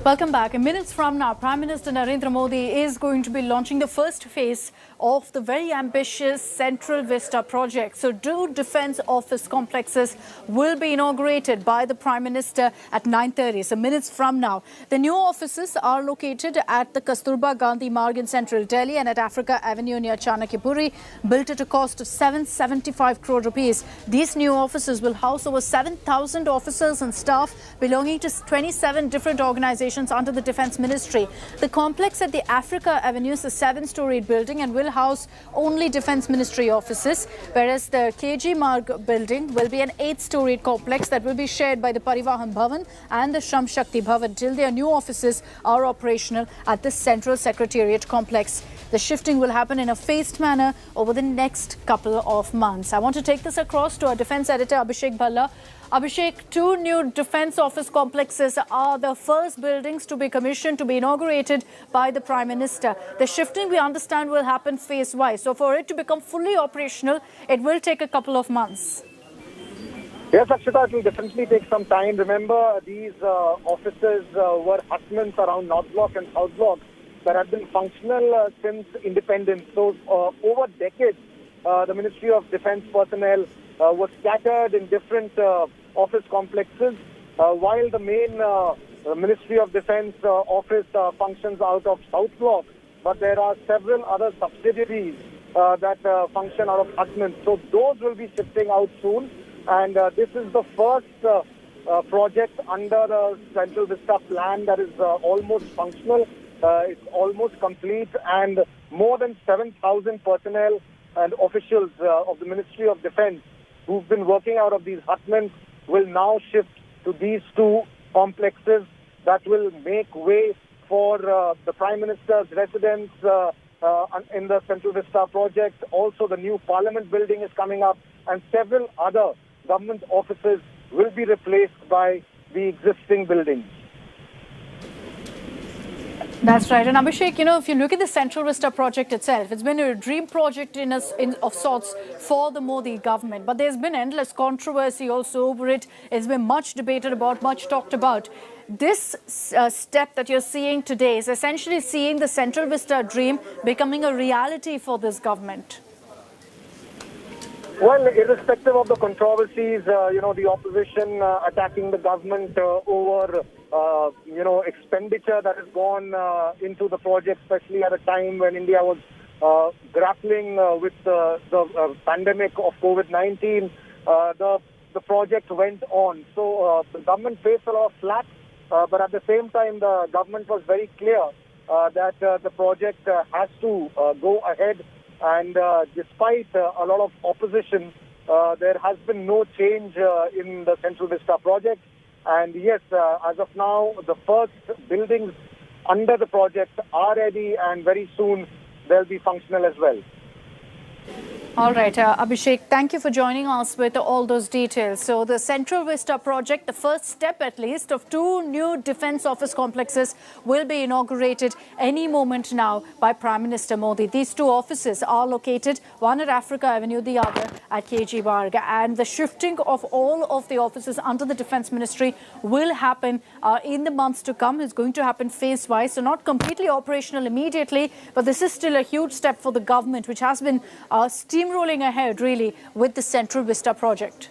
Welcome back. In minutes from now, Prime Minister Narendra Modi is going to be launching the first phase of the very ambitious Central Vista project. So 2 defence office complexes will be inaugurated by the Prime Minister at 9:30. So minutes from now. The new offices are located at the Kasturba Gandhi Marg in central Delhi and at Africa Avenue near Chanakyapuri, built at a cost of 775 crore rupees. These new offices will house over 7,000 officers and staff belonging to 27 different organizations under the Defence Ministry. The complex at the Africa Avenue is a 7-storied building and will house only Defence Ministry offices, whereas the KG Marg building will be an 8-storied complex that will be shared by the Parivahan Bhavan and the Shram Shakti Bhavan till their new offices are operational at the Central Secretariat complex. The shifting will happen in a phased manner over the next couple of months. I want to take this across to our Defence Editor Abhishek Bhalla. Abhishek, 2 new defence office complexes are the first buildings to be commissioned, to be inaugurated by the Prime Minister. The shifting, we understand, will happen phase-wise. So for it to become fully operational, it will take a couple of months. Yes, Akshita, it will definitely take some time. Remember, these offices were hutments around North Block and South Block that have been functional since independence. So over decades, the Ministry of Defence personnel was scattered in different office complexes, while the main Ministry of Defence office functions out of South Block, but there are several other subsidiaries that function out of hutments. So those will be shifting out soon, and this is the first project under the Central Vista plan that is almost functional. It's almost complete, and more than 7,000 personnel and officials of the Ministry of Defence who've been working out of these hutments will now shift to these 2 complexes that will make way for the Prime Minister's residence in the Central Vista project. Also, the new Parliament building is coming up, and several other government offices will be replaced by the existing buildings. That's right. And Abhishek, if you look at the Central Vista project itself, it's been a dream project of sorts for the Modi government. But there's been endless controversy also over it. It's been much debated about, much talked about. This step that you're seeing today is essentially seeing the Central Vista dream becoming a reality for this government. Well, irrespective of the controversies, the opposition attacking the government over, expenditure that has gone into the project, especially at a time when India was grappling with the pandemic of COVID-19, the project went on. So the government faced a lot of flack, but at the same time, the government was very clear that the project has to go ahead. And despite a lot of opposition, there has been no change in the Central Vista project. And yes, as of now, the first buildings under the project are ready, and very soon they'll be functional as well. All right, Abhishek, thank you for joining us with all those details. So the Central Vista project, the first step at least of 2 new defence office complexes, will be inaugurated any moment now by Prime Minister Modi. These 2 offices are located, one at Africa Avenue, the other at KG Marg. And the shifting of all of the offices under the Defence Ministry will happen in the months to come. It's going to happen phase-wise, so not completely operational immediately, but this is still a huge step for the government, which has been steamrolling ahead, really, with the Central Vista project.